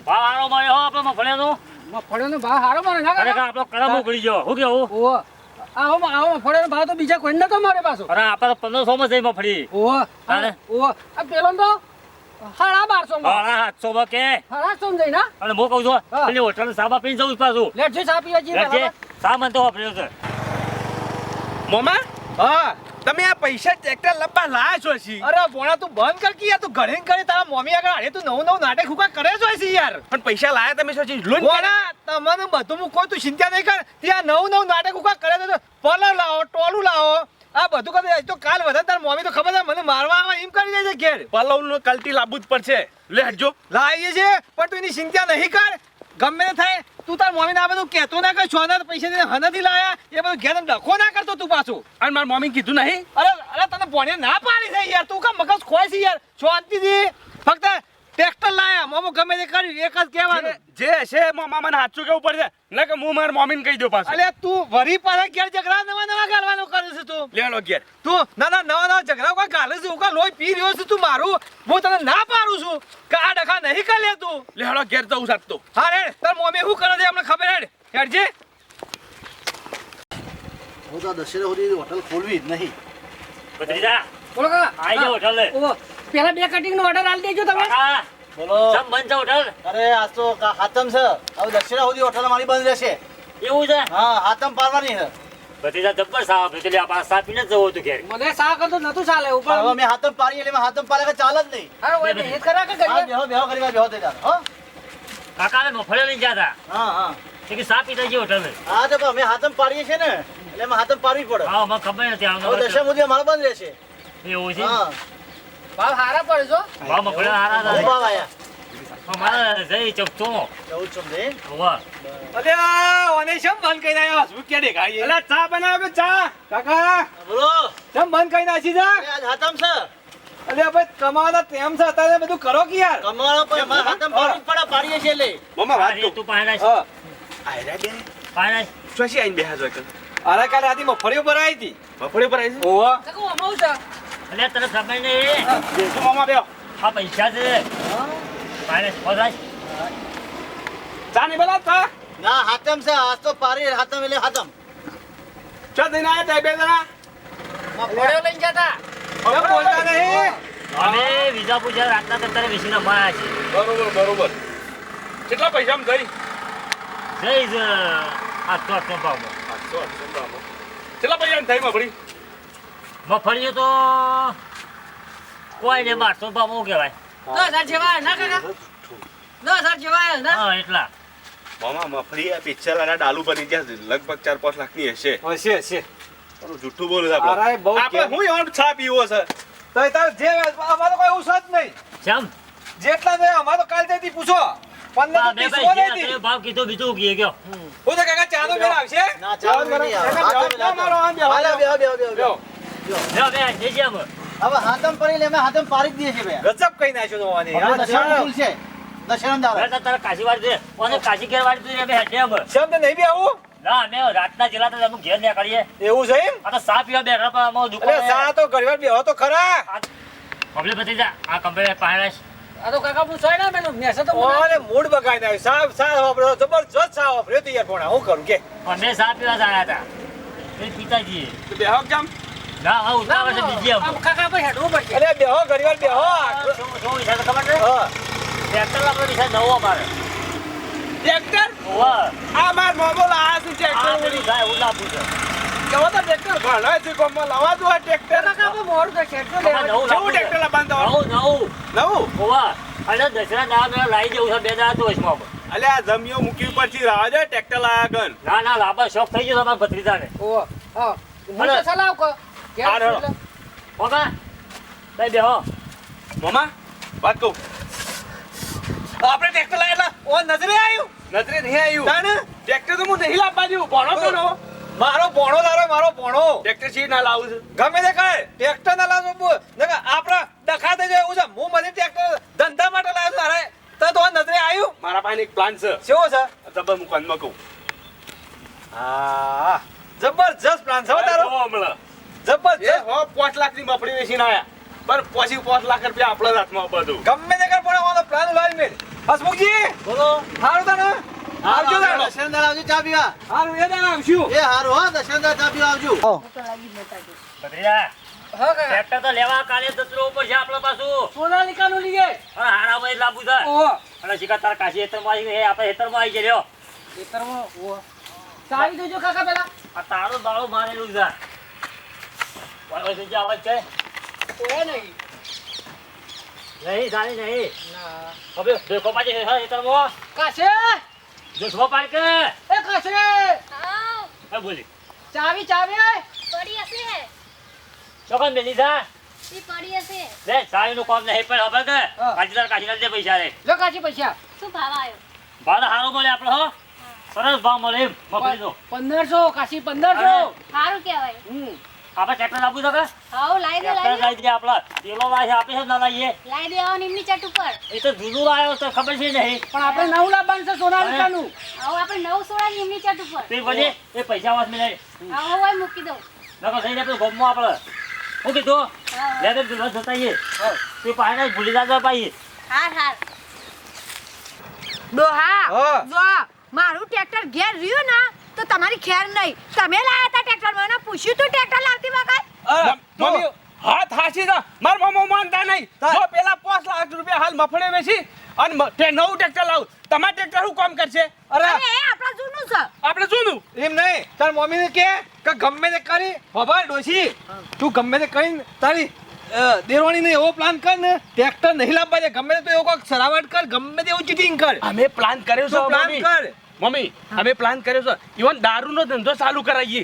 ભાવ હારો મળ્યો હો આપણે મફળિયાનો. મફળીનો ભાવ સારો મળે ના ખરેખર કાકા? આપણો કલમ ઉકળી ગયો. શું કેવું? ઓહો આવો મફળીનો ભાવ તો બીજા કોઈ નતો મળે પાછો. અરે આપણે તો 1500 માં જઈ મફળી. ઓહો તારે? ઓહો આ પેલો તો 1250 માં. હા 700 માં કે 750 જઈ ના અને હું કહું છું હા. પેલી હોટલ સાબા પીને જવું છે પાછું. લેટ છે ચા પીવા જઈએ લેજે. બરાબર. સા મને તો વાપર્યો છે. મોમા હા તમે આ પૈસા ટ્રેક્ટર લપા લાયા છો છી? અરે ભોણા તું બંધ કર કે યાર તું ઘરે ને ઘરે તારા મમ્મી આગળ અરે તું નવું નાટક હુકા કરે છો છે યાર. પણ પૈસા લાયા તમે શું છી? લોન ભોણા તમને બધું હું કોઈ તું ચિંતા નહીં કર ત્યાં નવું નાટક હુકા કરે તો પલર લાવો ટોલું લાવો આ બધું કરે તો કાલ વધારે તાર મમ્મી તો ખબર છે મને મારવા આવે એમ કરી દે છે ઘેર. પલવનું કલટી લાવવું જ પડશે. લે હટજો. લાવીએ છે પણ તું એની ચિંતા નહીં કર ગમે તે થાય તું તાર મમ્મીને આ બધું કહેતો ના કર સોના પૈસા દઈને હનથી લાયા એ બધું ઘેર ડખો ના કરતો તું પાછું. અને મારી મમ્મી કીધું નહીં? અરે તને ભોણે ના પાડી છે યાર તું કા મગજ ખોય છે યાર શાંતિથી ફક્ત ટ્રેક્ટર લાયા મોમો ગમે તે કર્યું એક જ કહેવાનું. જે હશે મામા મને સાચું કેવું પડશે ને કે હું મારી મમ્મીને કહી દઉં પાછું. અલે તું વરી પાછા ઘેર ઝઘડા નવા ગાલવાનું કરે છે તું. લે લો ઘેર. તું નવા ઝઘડા કોઈ ગાલે છે હું કા લોહી પી રહ્યો છે તું મારું હું તને ના પાડું છું કે આ ડખા નહીં કર લે તું. લે હેડો ઘેર જવું સાત તો. હા રે તાર મમ્મી શું કરે છે અમને ખબર હેડજે. હું તો દશેરા સુધી હોટલ ખોલવી જ નહીં. ભત્રીજા બોલો કાકા આઈ જાઓ હોટલે. ઓહો પેલા 2 કટિંગ નો ઓર્ડર આલી દેજો તમે. કાકા બોલો. સમ બંધ છે હોટલ. અરે આજ તો હાતમ છે. હવે દશેરા સુધી હોટલ મારી બંધ રહેશે. એવું છે? હા હાતમ પાડવાની છે. ભત્રીજા જબ્બર સાવ પેલી આ પાસ સાપીને જ જવું હતું ઘેર. મને સા કરતો નતું ચાલે ઉપર. હવે અમે હાતમ પાડીએ એટલે હાતમ પાડે કે ચાલે જ નહીં. હા ઓય એ કરા કે હા કરીએ. બેહો કરી બેહો થઈ જાવ. હો કાકા અમે મફળિયા લઈને ગયા હતા. હા કે સાપી થઈ ગઈ હોટલ. હા તો અમે હાતમ પાડીએ છીએ ને એટલે અમે હાતમ પાડવી પડે. હા મને ખબર નથી હવે આવનો. દશેરા સુધી અમારે બંધ રહેશે. એવું છે? હા ભાવ હારા પડે છો. ભાવ મફળિયા હારા બહુ હતા. ભાવ આયા. અમારે જઈ ચપચો. જવું જ સમજે. હોવા. અલ્યા ઓને શમ બંધ કરી આયો હસુ કે દેખાય. અલા ચા બનાવો કે ચા? કાકા બોલો. શમ બંધ કરી નાખી જા. અરે આજ હાતમ છે. અલ્યા ભાઈ કમાવાના તેમ છે અત્યારે બધું કરો કે યાર. કમાવાનો પણ અમારે હાતમ પાડવી જ પડે. પાડીએ છીએ એટલે. મોમા વાત આ કહું. તું પાણી હા આયરા બે. પાણી ચોસી આઈને બેહા જો કર. અરે કાલે રાતી મફળી ઉપર આવી હતી. મફળી પર આવી છે? ઓહો કાકા અમાઉ છે. એટલે તને ખબર નહીં. બેસો મામા બેહો. આ પૈસા છે. પાણી ખોદાય. ચા નહીં બનાવ ચા? ના હાતમ છે. આજ તો પાડી હાતમ એટલે હાતમ. ચા દઈને આયા તા બે જણા? મફળીઓ લઈને જતા. કેમ બોલતા નહીં? અમે વિજાપુર જ્યાં રાતના તંત્રે બેસીને મળ્યા છીએ. બરોબર. કેટલા પૈસા જઈ? જઈ જ 800 ભાવમાં. 800 કેટલા પૈસા થઈ મફળી? મફળીઓ તો કોઈ ને 1200 ભાવમાં કહેવાય. 10,000 જેવા ના કાકા 10,000 જેવા ના. હા એટલા. મામા મફળી આ પિક્ચર વાળા ડાલુ બની ગયા છે. લગભગ 4-5 લાખની હશે. હશે. તારું જુઠ્ઠું બોલે છે આપણે. અરે બહુ આપણે હું એવાનું ચા પીવો છે. તો તાર જે અમારે કોઈ એવું છે જ નહીં. ચમ જેટલા ને અમારે તો કાલ તેથી પૂછો 15 બે તો ભાઈ 30 જે નથી. આપણે ભાવ કીધો બીજું કીએ ગયો. હું તો કાકા ચાનો મેળ આવશે. ના ચાલો નહીં આવે. હાતમ એટલે હાતમ. હાલો, બેહો, બેહો, બેહો, બેહો. લ્યો બે જઈએ અમે. હવે હાતમ પડી એટલે અમે હાતમ પાડી જ દઈએ છીએ ભાઈ. ગજબ કઈ નાખ્યો તો આને. હવે દશેરાનું ફૂલ છે. દશેરાનું દાડો. હવે તો તારે કાશી વાળી દે. ઓને કાશી ઘેર વાળી દે. અમે હેઠે અમે. શબ્દ નહીં બી આવું ના અમે રાતના જેલા તો અમે ઘેર ના કરીએ. એવું છે એમ. આ તો સા પીવા બેઠા પણ અમારું અલે દુકાન સા તો ઘડીવાર બેહો તો ખરા. પબ્લિક બધી જા આ કંપની પાણી આ તો કાકા પૂછાય ના મેનો મેસે તો ઓલે મૂડ બગાઈ નાખ્યો. સાહેબ સાહેબ વાપરો જબરજસ્ત સાહેબ વાપર્યો તો યાર ભોણા હું કરું કે. અમે સા પીવા જ આવ્યા હતા. એ પિતાજી તો બેહો કેમ? ના હા ઉતાવળ છે બીજી અમે. કાકા ભાઈ હેડવું પડશે. અલે બેહો ઘડીવાર બેહો. શું વિચાર ખબર છે? હા ટ્રેક્ટર આપણે વિચાર નવો અમારે. ટ્રેક્ટર? ઓવા આ માર મોબો લાયા છે આ ટ્રેક્ટર. પેલી ગાય ઉલાપું છે. કેવો તો ટ્રેક્ટર ઘણા છે કોમમાં લાવા દો આ ટ્રેક્ટર. કાકા તો મોર તો શેઠો આમાં લેવા. નવું કેવું લાવવું છે. ટ્રેક્ટર લાવવાનું તમારું? નવું નવું? ઓવા અને દસરા ના મેં લાવી જવું છે 2 દાડા તો વચમાં. અલ્યા આ જમીઓ મૂકી પછી રાહ દે ટ્રેક્ટર લાયા ગન. ના ના લાંબા શોખ થઈ ગયો તમારા ભત્રીજાને. ઓ હા હું તો સલાહ કો કે હા, હેડો. ઓકા લઈ બેહો. મામા વાત કહું. આપણે ટ્રેક્ટર લાયા એટલે ઓ નજરે આવ્યું. નજરે નહીં આવ્યું. તાને ટ્રેક્ટર તો હું નહીં લાવવા દઉં. ભણો તો નો. મારો ભોણો તારો મારો ભોણો ટ્રેક્ટર છે ના લાવું છે. ગમે તે કહે ટ્રેક્ટર ના લાવો નકા આપડા ડખા થઈ જાય એવું છે. હું મને ટ્રેક્ટર ધંધા માટે લાવ્યો છું. અરે તો નજરે આવ્યું. મારા પાસે એક પ્લાન છે. કેવો છે? તબ હું કાનમાં કહું. હા જબરજસ્ત પ્લાન છે હો તારો. જો હમણાં. જબરજસ્ત. એ હો 5 લાખની મફળી વેચીને આયા. પણ પછી 5 લાખ રૂપિયા આપણા હાથમાં બધું. ગમે તે કર પણ ઓનો પ્લાન લાવી મેં હસમુખજી બોલો હારું તને આવજો તાણ. દશેન્દર આવજો ચા પીવા હારું એ દાણ આવશું. એ હારું હો દશેન્દર ચા પીવા આવજો ભત્રીજા, ટ્રેક્ટર તો લેવા કાલે જતરો ઉપર છે આપણે પાછું. સોનાલિકાનું લઈએ. અને હારામાં જ લાંબુ છે. ઓહો. અને શિકાર તારા કાશી હેતરમાં આવી ગઈ, આપણે હેતરમાં આવી ગયો. ખેતરમાં ઓહો. ચાવી દેજો કાકા પેલા. આ તારું દાળું મારેલું છે. વાળો થઈ જાય અવાજ છે? ઓહે નહીં. નહીં, સારી નહીં. ના. હવે દેખો પાછી હેતરમાં. કાશે દેખો પાડ કે. એ કાશે હા, બોલી. ચાવી ચાવી પડી હશે ચોકન બેની જા. ઈ પડી હશે લે, સારીનું કામ નહીં પણ ખબર કે? હા. કાશી દે પૈસા રે. લો કાશી પૈસા શું ભાવ આવ્યો ભાવ હારો મળે આપણે હો. સરસ ભાવ મળે એમ મગફળીનો. 1500 કાશી 1500. સારું કહેવાય આપણે ટ્રેક્ટર લાવવું છે કે? હાઉ લાઈ દે ટ્રેક્ટર લાવી દઈએ આપણે. પેલો લાવે છે, આપણે છે ના લાવીએ. લાઈ દેવા નિમની ચટ ઉપર એ તો જૂનું લાવ્યો તો ખબર છે નહીં. પણ આપણે નવું લાવવાનું છે સોનાલિકાનું. હાઉ આપણે 916 નિમની ચટ ઉપર તે પછી એ પૈસા વાસ મિલાય. હાઉ હોય મૂકી દઉં નકર થઈ જાય પેલું ગમમાં આપણે. શું કીધું? હા. લે તો દુલ્હન જતા આવીએ. તે પાછા ભૂલી જાજો પાછી. હાર હાર ડોહા હા. જો મારું ટ્રેક્ટર ઘેર રહ્યું ને તો તમારી ખેર નહીં તમે લાયા હતા ટ્રેક્ટર મને પૂછ્યું તું ટ્રેક્ટર લાવતી વખત મમ્મી હાથ હાસી દો માર મમ્મો માનતા નહીં જો પેલા 5 લાખ રૂપિયા હાલ મફળે વેચી અને નવું ટ્રેક્ટર લાવું તમાર ટ્રેક્ટર શું કામ કરશે અરે અરે એ આપણા જૂનું છે આપણે શું એમ નહીં તાર મમ્મીને કે ગમે તે કરી ખબર ડોશી તું ગમે તે કરીને તારી દેરવાણીને એવો પ્લાન કર ને ટ્રેક્ટર નહીં લાવવા દે ગમે તે તો એવો કોઈક સરાવટ કર ગમે તે એવું ચીટિંગ કર અમે પ્લાન કર્યો છે તું પ્લાન મમ્મી. કર મમ્મી અમે પ્લાન કર્યો છે ઇવન દારૂનો ધંધો ચાલુ કરાવીએ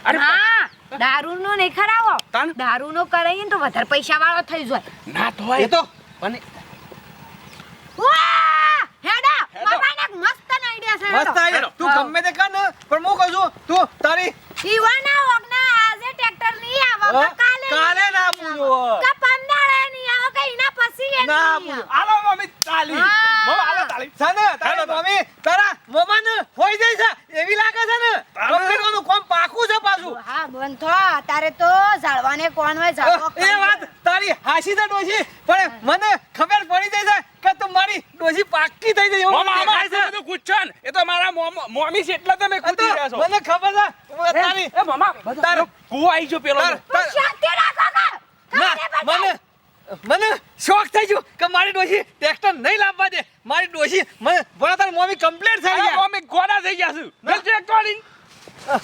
અરે હા દારૂનો નહીં ખરાવો તાન? દારૂનો કરાઈએ ને તો વધારે પૈસા વાળો થઈ જાય ના તો એ તો પણ વાહ હેડા મામાને એક મસ્ત આઈડિયા છે મસ્ત આઈડિયા તું ગમે તે કર ને પણ હું કહું છું તું તારી ઈવાના ઓગના આજે ટ્રેક્ટર નહીં આવો કે કાલે ના પૂછો કે 15 નહીં આવો કે એના પછી એ ના નહીં પૂછો. આવો. આલો મમ્મી તાલી હા. મમ્મી આલો તાલી સાને તારી મમ્મી તારા મોમાને હોઈ જાય છે એવી લાગે છે ને કોમ્પ્યુટરનું કામ પાકું છે પાછું હા બંધો તારે તો ઝાડવાને કોણ હોય ઝાડવો એ વાત તારી હાસી છે ડોશી પણ મને ખબર પડી જાય છે કે તું મારી ડોશી પાકી થઈ ગઈ એવું મમ્મા દેખાય આમાં છે બધું પૂછો ને એ તો મારા મમ્મી છે એટલે તમે આ કૂદી તો રહ્યા છો મને ખબર છે તારી એ મમ્મા તાર- કુવો આવી ગયો પેલો તું શાંતિ રાખો કે ના મને શોખ થઈ ગયો કે મારી ડોશી ટ્રેક્ટર નહીં લાવવા દે મારી ડોશી મને ભણા તારી મમ્મી કમ્પ્લેટ થઈ અરે ગયા મમ્મી ગોડા થઈ ગયા છું મેં ટ્રેક્ટર લઈને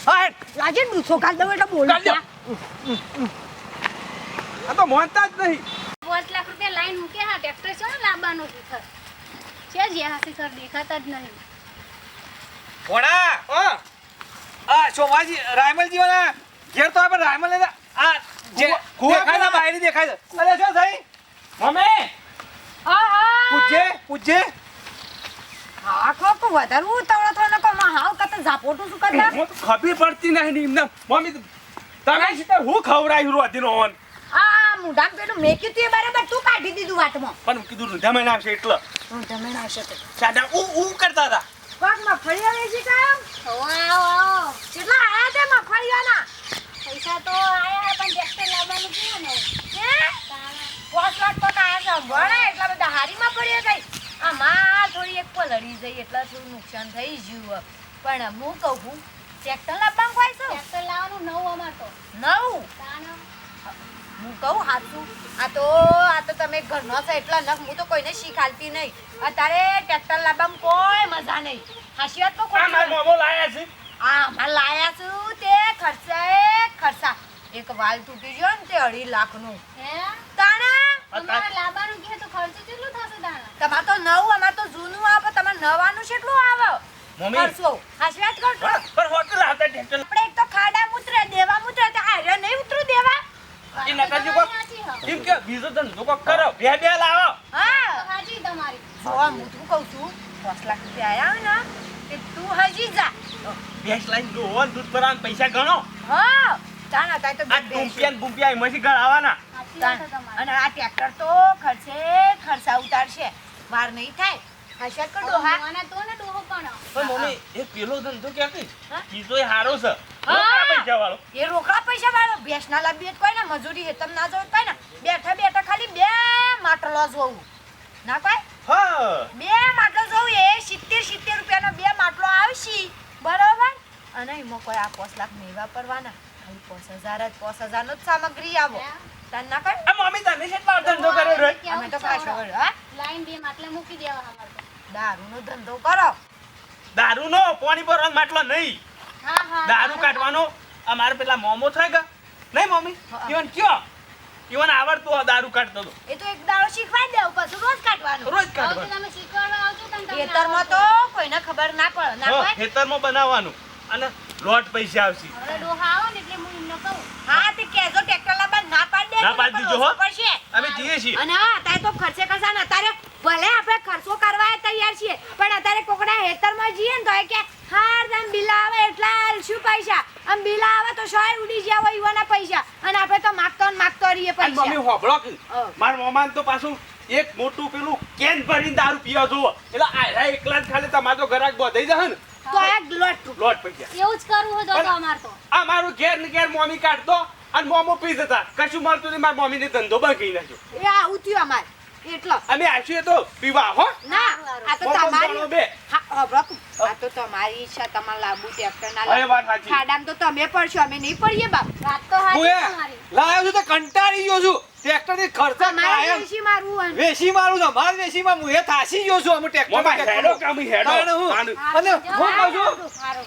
હા હેડ. રાજે ડૂસો કાઢ દઉં એટલે બોલ કાઢ દો. આ તો મોનતા જ નહીં 5 લાખ રૂપિયા લાઈન મૂકે હા ટ્રેક્ટર છે ને લાવવાનું છે જ્યાં હશે સર દેખાતા જ નહીં ભણા આ શોભાજી રાયમલજી વાળા ઘેર તો આપણે રાયમલ લેતા આ જે કુવા દેખાય છે બાયરી દેખાય છે અરે શું થઈ મમ્મી પૂછજે હા ખોકો વધારે ઉતાવળો થયો નકો માં હાવ કતે ઝાપોટું શું કરતા મને તો ખબર પડતી નહીં ને એમને મમ્મી તમે સીધા હું ખવડાવી રોધીનો હોન આ મુઢામ પેલું મેક્યું તું એ બરાબર તું કાઢી દીધું વાટમાં પણ કીધું રૂંધામાં નાખશે એટલે હું તમે નાશે તો સાડા ઉ કરતા હતા કોક મફળીઓ વેચી કામ વાવ કેટલા આયા તે મફળીઓના પૈસા તો આયા પણ ટ્રેક્ટર લાવવાનું છે ને હે 5 લાખ તો આયા છે ભણે એટલા બધા હારીમાં પડ્યા ગઈ આ માં થોડી એક પલળી જઈ એટલે થોડું નુકસાન થઈ ગયું પણ હું કહું ટ્રેક્ટર લાવવાનું કોઈ છે ટ્રેક્ટર લાવવાનું નવું અમાર તો નવું તાનો હું કહું હાચું આ તો તમે ઘરનો છો એટલા નખ હું તો કોઈને શીખાલતી નહીં અત્યારે ટ્રેક્ટર લાવવામાં કોઈ મજા નહીં હાચી વાત તો આ કોઈ મારા મોમો લાયા છે આ માં લાયા છું તે ખર્ચા એક વાલ તૂટી ગયો ને તે 2.5 લાખનું હે તાણા અમારે લાવવાનું કે તો ખર્ચો કેટલો થશે તાનો તમાર તો નવું અમાર તો જૂનું આવે તમાર નવાનું કેટલું આવે મમ્મી. ખર્ચો હાચી વાત કરજો પણ હોટલ આવતા ટ્રેક્ટર આપણે એક તો ખાડા મૂત્રે દેવા મૂત્રે તો આર્ય નહીં ઉતરું દેવા એ નકાજી કોક એમ કે બીજો ધંધો કોક કરો બે લાવો હા હાજી તમારી જો હું તું કહું છું 5 લાખ રૂપિયા આયા ને તે તું હજી જા ભેંસ લાઈન દોહન દૂધ ભરાન પૈસા ગણો હા તાના તાય તો આ ગુંપિયા એમાંથી ગણાવાના સાચી વાત છે તમારી અને આ ટ્રેક્ટર તો ખર્ચા ઉતારશે વાર નહીં થાય હાશા કર ડોહા મને તો ને ડોહો પણ પણ મમ્મી એ પેલો ધંધો ક્યાંથી હા? બીજો એ હારો છે હા. રોકડા પૈસા વાળો એ રોકડા પૈસા વાળો ભેંસ ના લાવીએ કોઈ ને મજૂરી હેતમ ના જોઈ કોઈ ને બેઠા ખાલી 2 માટલો જોવું ના કોઈ હા બે માટલો જોઉં એ 70 રૂપિયાનો બે માટલો આવશે બરોબર અને એમાં કોઈ આ 5 લાખ નહીં વાપરવાના ખાલી 5000 જ 5000 નો જ સામગ્રી આવો તને ના કર આ મમ્મી તને કેટલા ધંધો કર્યો રે અમે તો પાછો કર્યો હા લાઈન બે માટલા મૂકી દેવા અમારે તો. દારૂનો ધંધો કરો દારૂનો પાણી ભરવાનો માટલો નહીં હા હા દારૂ કાઢવાનો અમારે પેલા મોમો થાય કે નહીં મમ્મી ઈવન કયો ઈવન આવડતું આ દારૂ કાઢતો હતો એ તો એક દાડો શીખવાડી દેવું પછી રોજ કાઢવાનું રોજ હવે તો કાઢવાનું તમે શીખવાડવા આવજો તો તમને ખેતરમાં તો કોઈને ખબર ના પડે ના હા, પડે ખેતરમાં બનાવવાનું અને લોટ પૈસા આવશે હવે ડોહા આવો ને એટલે હું એમને કહું હા તે કેજો ટ્રેક્ટર લાવવા ના પાડી દે ના પાડી દીજો, હો. પડશે અમે જઈએ છીએ અને હા અત્યારે તો ખર્ચે કરશા ને અત્યારે ભલે આપણે ખર્ચો કરવા તૈયાર છીએ પણ અત્યારે કોકડા હેતરમાં જઈએ ને તો એ કે હાર દમ બિલ આવે એટલા આલશું પૈસા આમ બિલ આવે તો શોય ઉડી ગયા હોય એવાના પૈસા અને આપણે તો માગતો ને માગતો રહીએ અને મમ્મી પૈસા હોબળો કે હા. મારા મોમાન તો પાછું એક મોટું પેલું કેન ભરીને દારૂ પીવા જોવો એટલે આ એકલા જ ખાલી તમારો તો ગ્રાહક બોધાઈ જશે ને તો એક લોટ લોટ પૈસા એવું જ કરવું હોય તો અમાર તો આ મારું ઘેર ને ઘેર મોમી કાઢતો અને મોમો પી જતા કશું મળતું નહીં મારા મમ્મીને ધંધો બાકી નાખ્યો એ આવું થયું અમારે એટલો અમે આવીએ તો પીવા હો ના આ તો મોમો જાણો તમારી બે હા હોબળો આ તો તમારી ઈચ્છા તમારે લાંબુ ટ્રેક્ટર ના અરે વાત સાચી. ખાડામાં તો તમે પડશો અમે નહીં પડીએ બાપ વાત તો હું હાચી એ તમારી લાવ્યો છું તો કંટાળી ગયો છું ટ્રેક્ટરની ખર્ચા અમારે કાયમ દેશી મારવું હોય. વેસી મારું છે માર વેસીમાં હું એ થાસી ગયો છું અમે મોમા ટ્રેક્ટર હેડો કામ હેડો તાણે હું. તાણે. અને હું કહું છું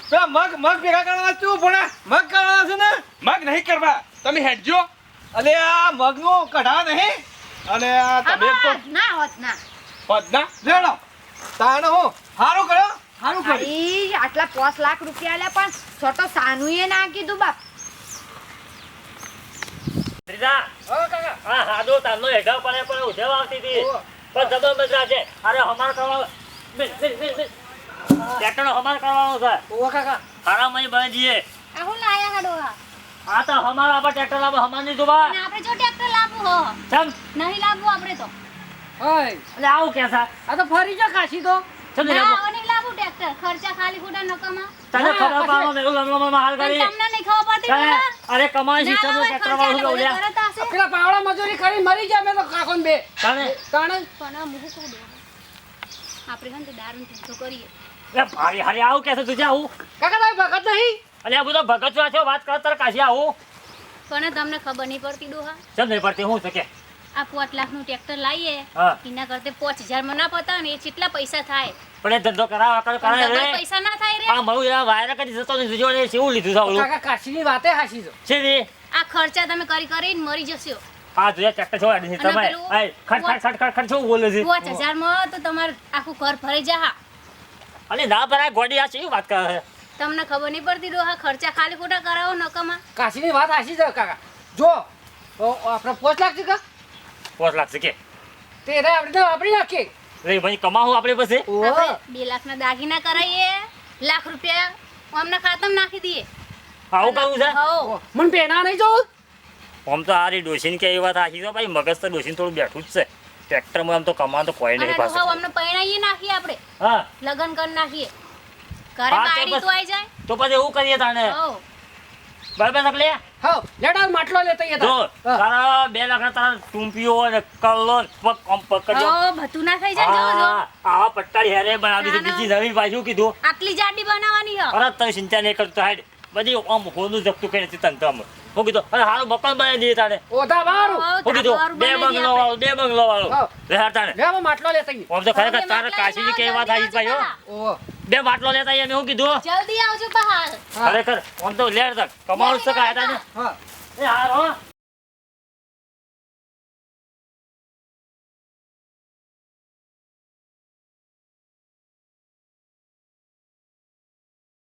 પેલા મગ ભેગા કરવાના તું ભણા મગ કરવાના છે ને મગ નહીં કરવા તમે હેડજો અલે આ મગનું કઢા નહીં અને આ તમે તો આમાં ના હોત ના પદના લેડો તાણે હું હારું કર્યો હારું કર્યું અરે, આટલા 5 લાખ રૂપિયા લે પણ છોટો સાનુએ ના કીધું બાપ ત્રીજા હા કાકા હા હાદો તારનો હેઠા પડે પણ ઉધેવ આવતી હતી ઓહો. પણ જબરદસ્ત છે અરે હમાર કરવાનો ટ્રેક્ટરનો હમાર કરવાનો છે ઓવા કાકા હારા મય બની જઈએ આ હું લાયા હા ડોહા આ તો હમાર આપા ટ્રેક્ટર લાવો હમાર ની જોવા અને આપણે જો ટ્રેક્ટર લાવવું હો ચમ નહીં લાવવું આપણે તો એટલે આવું કેસા આ તો ફરી જો કાશી તો ચમ ના લાવો હવે નહીં લાવવું ટ્રેક્ટર ખર્ચા ખાલી ખોટા નકામા તને ખબર પાડો મેં લમલમમાં હાલ પણ કરી તમને નહીં ખબર પડતી તને ડોહા? અરે કમાઈ ના સિસ્ટમ લાવાય ટ્રેક્ટર ખર્ચા વાળું એટલે લઉં બધું લ્યા કરત હશે. પેલા પાવડા મજૂરી કરી મરી જાય મેં તો કાકોન બે તને તાણે પણ આ મુહુ કહું ડોહા. આપણે છે ને તે દારૂનો ધંધો કરીએ એ ભારી હારી આવું કેસે તું આવું કાકા તમે ભગત નહીં અલે આ બધો ભગત છો વાત કર તાર કાશી આવું પણ તમને ખબર નહીં પડતી ડોહા ચમ નહીં પડતી હું શકે આ 5 લાખનું ટ્રેક્ટર લાવીએ હા. એના કરતે 5000 માં ના પતા ને એ કેટલા પૈસા થાય પણ એ ધંધો કરાવ પણ કરાય ડબલ રે પૈસા ના થાય રે આ મારું યાર વાયરા કરી જતો ને જોજો ને કેવું લીધું છે ઓલું કાકા કાશીની વાતે હાસી છો છે રે આ ખર્ચા તમે કરી કરીને મરી જશો આ જોયા ટ્રેક્ટર છો આડી તમે પેલું આય ખટ ખટ ખટ ખટ ખટ શું બોલે છે 5000 માં તો તમારું આખું ઘર ભરાઈ જા અલે ના ભરાય ગોડી આ કેવી વાત કરે છે તમને ખબર નહીં પડતી ડોહા ખર્ચા ખાલી ખોટા કરાવો નકામા કાશીની વાત હાસી છે કાકા જો તો આપણે 5 લાખ છે કા 5 લાખ છે કે તે એને આપણે વાપરી નાખીએ રે ભાઈ કમાવું આપણે પછી ઓહો. આપણે 2 લાખના દાગીના કરાવીએ લાખ રૂપિયા અમને ખાતામાં નાખી દઈએ આવું કરવું છે હો મને પેના નહીં જોવું આમ તો આરી ડોશીને કે એ વાત આખી છે ભાઈ મગજ તો ડોશીને થોડું બેઠું જ છે ટ્રેક્ટરમાં આમ તો કમાવાનું તો કોઈ અને નહીં ડોહા પાછું અમને પૈણાઈએ નાખીએ આપણે હા લગન કરી નાખીએ ઘરે હા, તે બાયડી બસ. તો આવી જાય તો પછી એવું કરીએ તાણે હો બરાબર તકલે હા લેડા માટલો લેતા જો હતા તારા 2 લાખ તારા ટૂંપીઓ ને કલ્લો ને પગ આમ પકડજો હો બધું ના થઈ જાય જો જો આવા પટ્ટાળી હેરે બનાવી છે બીજી નવી પાછું કીધું આટલી જાડી બનાવવાની હો અરે તમે ચિંતા નહીં કરતો હાડ બધી આમ હોનું જપતું કરી હતી તંત્ર હું કીધું અરે હારું મકાન બનાવી દઈએ તારે ઓધા બારું હો, હું કીધું ધાબાવાળું બે બનાવી બંગલો વાળો બે બંગલો વાળો હા. રે હાર તારે લે માટલો લેતા આવીએ. આમ તો ખરેખર હવે તારે માટલા કાશીની લાવો, કેવી વાત આવી જલ્દી ભાઈ હો આવજો ઓહો. બે માટલો લેતા આવીએ મેં હું કીધું જલ્દી આવજો બહાર હા. ખરેખર આમ તો લેર તક કમાવું છે કાંઈ તાને હા એ હાર હો